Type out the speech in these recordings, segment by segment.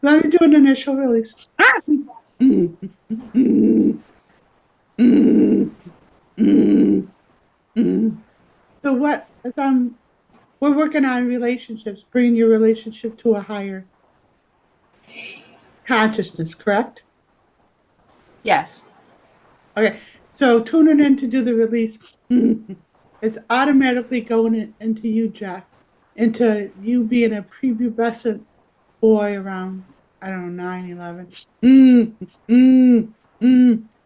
Let me do an initial release. Ah! Mm, mm, mm, mm, mm. So what? As we're working on relationships, bringing your relationship to a higher consciousness, correct? Yes. Okay. So tuning in to do the release. It's automatically going into you, Jeff, into you being a prepubescent boy around, I don't know, 9, 11.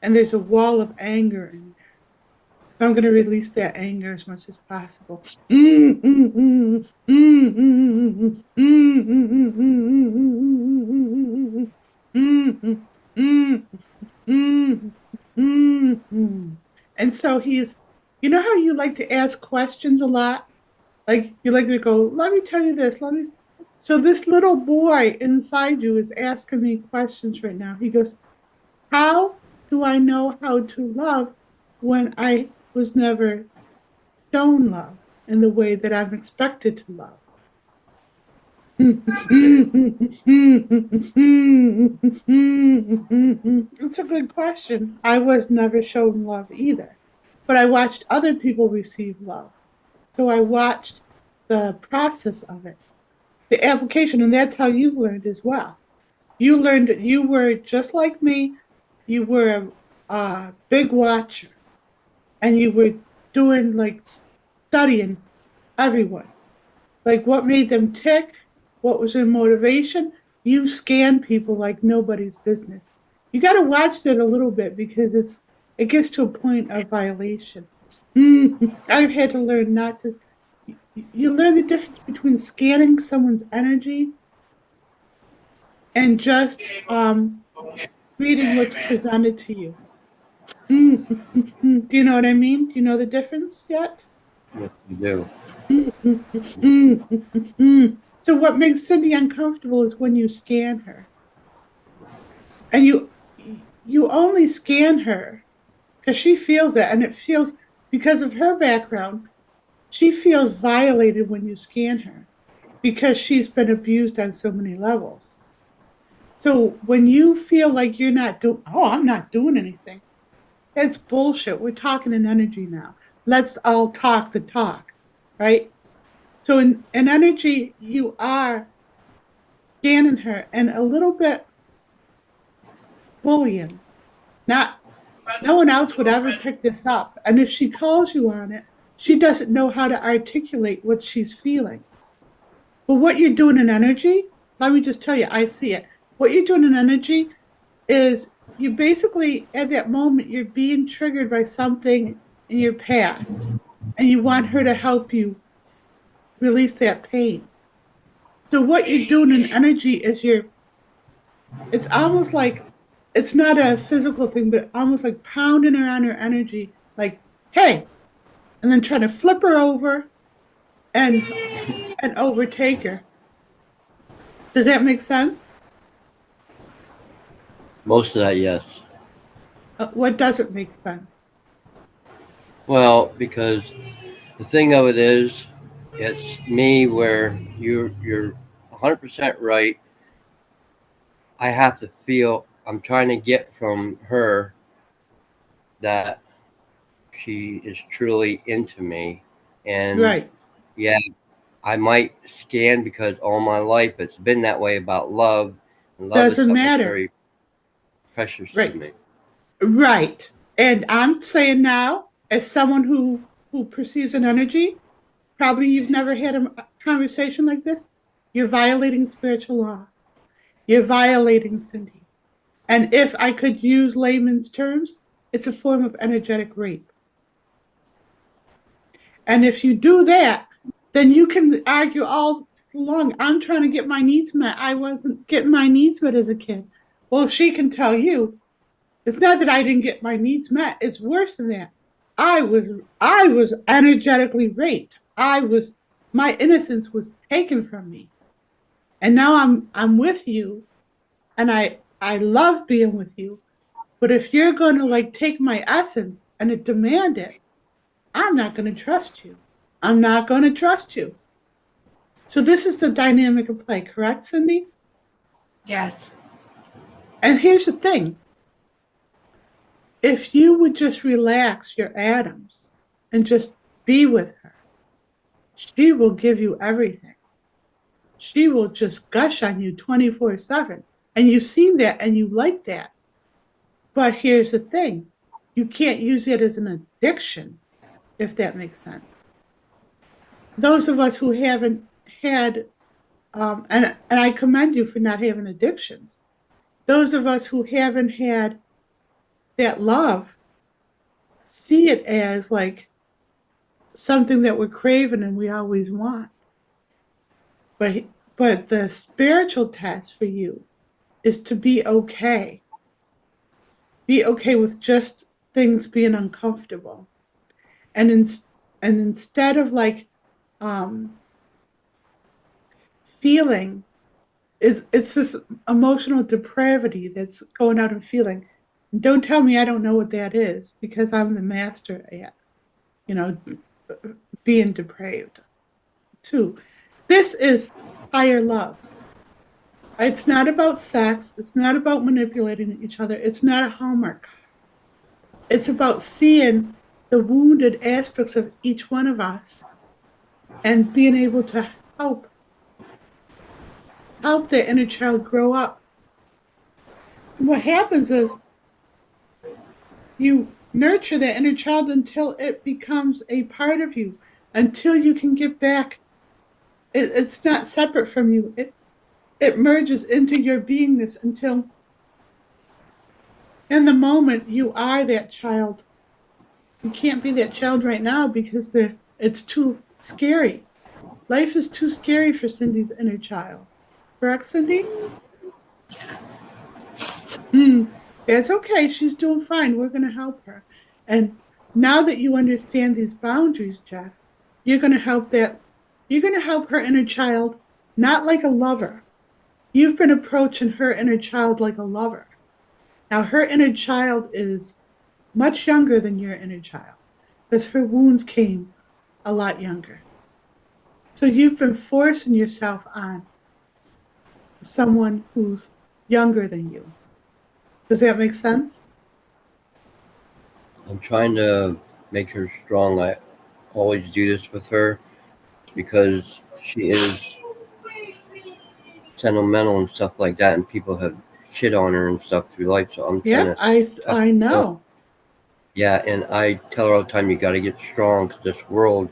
And there's a wall of anger in there. So I'm going to release that anger as much as possible. And so you know how you like to ask questions a lot? Like you like to go, let me tell you this, let me. So this little boy inside you is asking me questions right now. He goes, how do I know how to love when I was never shown love in the way that I'm expected to love? It's a good question. I was never shown love either, but I watched other people receive love. So I watched the process of it, the application, and that's how you've learned as well. You learned that you were just like me. You were a big watcher, and you were doing like studying everyone, like what made them tick, what was their motivation. You scan people like nobody's business. You got to watch that a little bit because it gets to a point of violation. I've had to learn not to. You learn the difference between scanning someone's energy and just reading what's presented to you. Do you know what I mean? Do you know the difference yet? Yes, you do. So what makes Cindy uncomfortable is when you scan her, and you only scan her because she feels it, and it feels because of her background. She feels violated when you scan her because she's been abused on so many levels. So when you feel like you're not doing, oh, I'm not doing anything, that's bullshit. We're talking in energy now. Let's all talk the talk, right? So in energy, you are scanning her and a little bit bullying. Not no one else would ever pick this up. And if she calls you on it, she doesn't know how to articulate what she's feeling. But what you're doing in energy, let me just tell you, I see it. What you're doing in energy is you basically at that moment you're being triggered by something in your past and you want her to help you release that pain. So what you're doing in energy is it's almost like it's not a physical thing, but almost like pounding her on her energy, like, hey, and then trying to flip her over and and overtake her. Does that make sense? Most of that, yes. What doesn't make sense? Well, because the thing of it is, it's me where you're 100% right. I have to feel I'm trying to get from her that she is truly into me, and Right. yeah, I might scan because all my life it's been that way about love, and love is Doesn't something that's matter. very precious to Right. me. Right. And I'm saying now, as someone who perceives an energy, probably you've never had a conversation like this. You're violating spiritual law. You're violating Cindy. And if I could use layman's terms, it's a form of energetic rape. And if you do that, then you can argue all along. I'm trying to get my needs met. I wasn't getting my needs met as a kid. Well, she can tell you, it's not that I didn't get my needs met. It's worse than that. I was I was energetically raped. My innocence was taken from me. And now I'm with you and I love being with you. But if you're going to like take my essence and demand it, I'm not going to trust you. I'm not going to trust you. So this is the dynamic of play, correct, Cindy? Yes. And here's the thing. If you would just relax your atoms and just be with her, she will give you everything. She will just gush on you 24/7. And you've seen that and you like that. But here's the thing. You can't use it as an addiction, if that makes sense. Those of us who haven't had, and I commend you for not having addictions. Those of us who haven't had that love see it as like something that we're craving and we always want. But but the spiritual test for you is to be okay. Be okay with just things being uncomfortable. And and instead of like um feeling is it's this emotional depravity that's going out and feeling. And don't tell me I don't know what that is because I'm the master at, you know, being depraved too. This is higher love. It's not about sex. It's not about manipulating each other. It's not a Hallmark. It's about seeing the wounded aspects of each one of us and being able to help the inner child grow up. And what happens is you nurture the inner child until it becomes a part of you, until you can get back. It's not separate from you. It merges into your beingness until in the moment you are that child. You can't be that child right now because it's too scary. Life is too scary for Cindy's inner child. Correct, Cindy? Yes. That's okay. She's doing fine. We're going to help her. And now that you understand these boundaries, Jeff, you're going to help that. You're going to help her inner child, not like a lover. You've been approaching her inner child like a lover. Now, her inner child is much younger than your inner child because her wounds came a lot younger. So you've been forcing yourself on someone who's younger than you. Does that make sense? I'm trying to make her strong. I always do this with her because she is sentimental and stuff like that, and people have shit on her and stuff through life. So I'm trying Yeah, to toughen I her up. know. Yeah, and I tell her all the time, you got to get strong because this world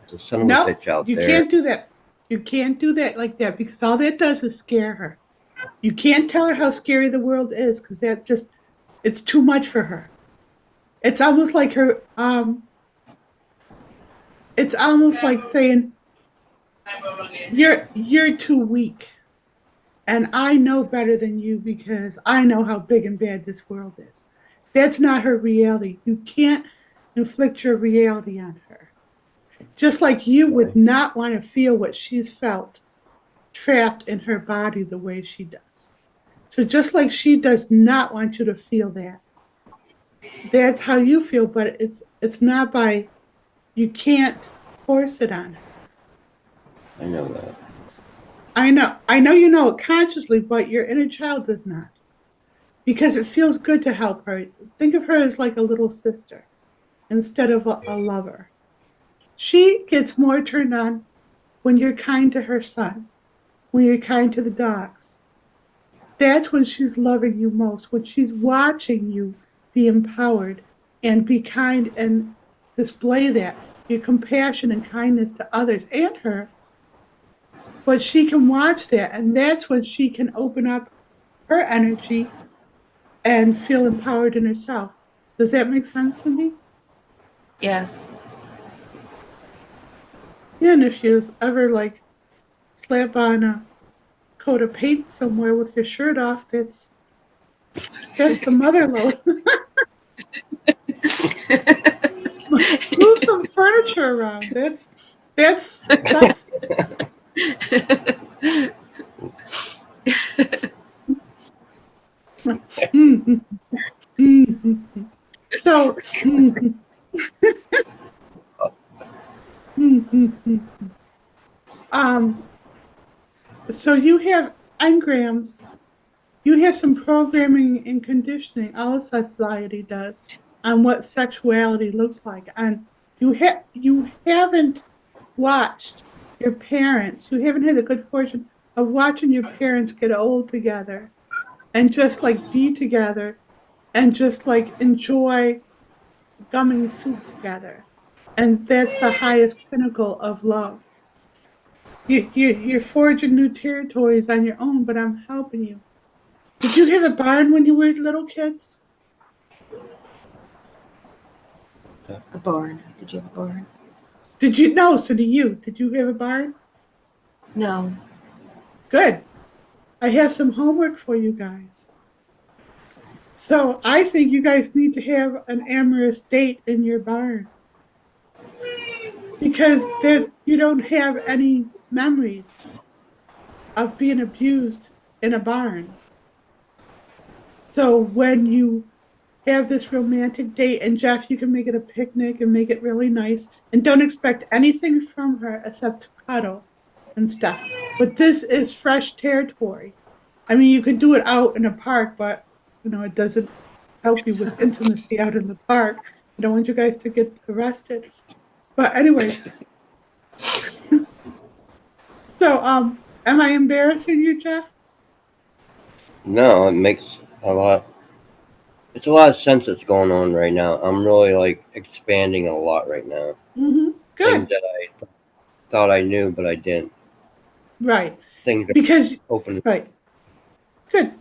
is a son of a No, bitch out you there. can't do that. You can't do that like that because all that does is scare her. You can't tell her how scary the world is because it's too much for her. It's almost like it's almost like saying you're too weak and I know better than you because I know how big and bad this world is. That's not her reality. You can't inflict your reality on her. Just like you would Okay. not want to feel what she's felt trapped in her body the way she does. So just like she does not want you to feel that, that's how you feel, but it's not by you can't force it on her. I know that. I know you know it consciously, but your inner child does not. Because it feels good to help her. Think of her as like a little sister instead of a lover. She gets more turned on when you're kind to her son, when you're kind to the dogs. That's when she's loving you most, when she's watching you be empowered and be kind and display that, your compassion and kindness to others and her. But she can watch that, and that's when she can open up her energy and feel empowered in herself. Does that make sense, Cindy? Yes. Yeah, and if you ever like slap on a coat of paint somewhere with your shirt off, that's the mother load. Move some furniture around. That's sexy. So, um, so you have engrams you have some programming and conditioning, all society does, on what sexuality looks like. And you haven't watched your parents, you haven't had the good fortune of watching your parents get old together and just like be together and just like enjoy gumming soup together. And that's the highest pinnacle of love. You're forging new territories on your own, but I'm helping you. Did you have a barn when you were little kids? A barn. Did you have a barn? Did you? No, so do you. Did you have a barn? No. Good. I have some homework for you guys. So I think you guys need to have an amorous date in your barn because you don't have any memories of being abused in a barn. So when you have this romantic date, and Jeff, you can make it a picnic and make it really nice, and don't expect anything from her except cuddle and stuff. But this is fresh territory. I mean, you could do it out in a park, but it doesn't help you with intimacy out in the park. I don't want you guys to get arrested. But anyways, so am I embarrassing you, Jeff? No, it makes a lot. It's a lot of sense that's going on right now. I'm really like expanding a lot right now. Mm-hmm. Things Good. that I thought I knew, but I didn't. Right. Things are Because open. right. Good.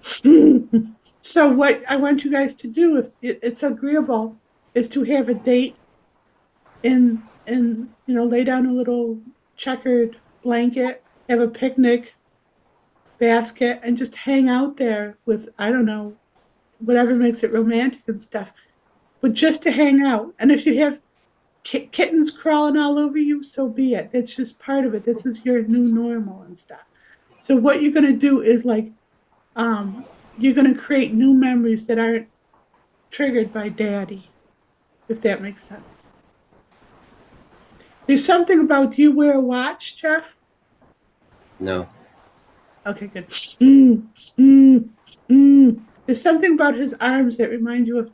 So what I want you guys to do, if it's agreeable, is to have a date and lay down a little checkered blanket, have a picnic basket, and just hang out there with, I don't know, whatever makes it romantic and stuff. But just to hang out. And if you have kittens crawling all over you, so be it. It's just part of it. This is your new normal and stuff. So what you're gonna do is like you're gonna create new memories that aren't triggered by daddy, if that makes sense. There's something about, do you wear a watch, Jeff? No, Okay, good. Mm, mm, There's something about his arms that remind you of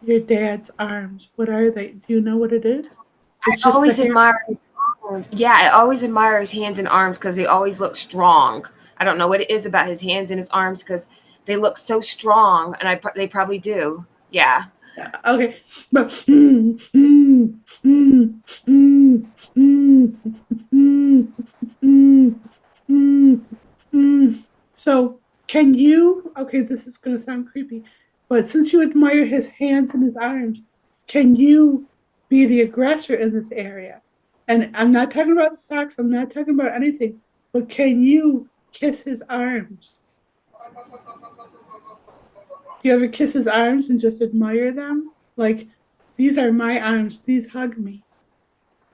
your dad's arms. What are they? Do you know what it is? It's I just the always hair. admire his arms. Yeah, I always admire his hands and arms because they always look strong. I don't know what it is about his hands and his arms because they look so strong, and they probably do. Yeah. Okay, but so can you? Okay, this is gonna sound creepy, but since you admire his hands and his arms, can you be the aggressor in this area? And I'm not talking about sex. I'm not talking about anything. But can you kiss his arms? Do you ever kiss his arms and just admire them? Like, these are my arms. These hug me.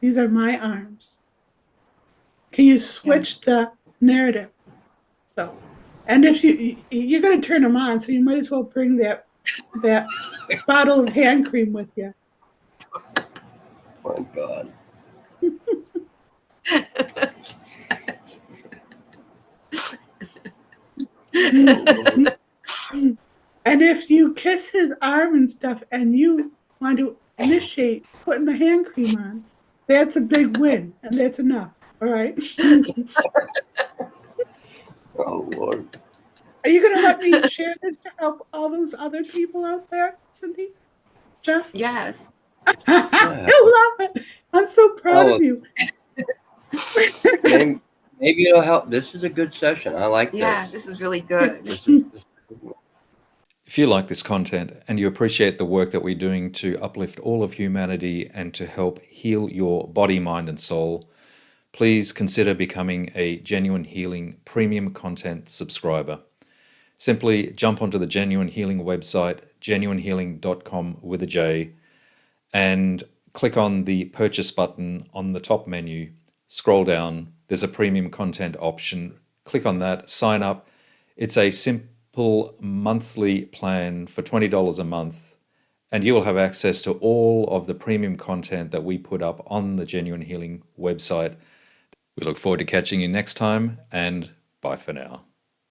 These are my arms. Can you switch the narrative? So, and if you're going to turn them on, so you might as well bring that bottle of hand cream with you. oh God. And if you kiss his arm and stuff and you want to initiate putting the hand cream on, that's a big win. And that's enough. All right. Oh Lord. Are you going to let me share this to help all those other people out there, Cindy? Jeff? Yes. I love it. I'm so proud Oh, of you. maybe it'll help. This is a good session. I like Yeah, this. this is really good. This is good one. If you like this content and you appreciate the work that we're doing to uplift all of humanity and to help heal your body, mind, and soul, please consider becoming a Genuine Healing premium content subscriber. Simply jump onto the Genuine Healing website, genuinehealing.com with a J, and click on the purchase button on the top menu. Scroll down, there's a premium content option. Click on that, sign up. It's a simple monthly plan for $20 a month, and you will have access to all of the premium content that we put up on the Genuine Healing website. We look forward to catching you next time, and bye for now.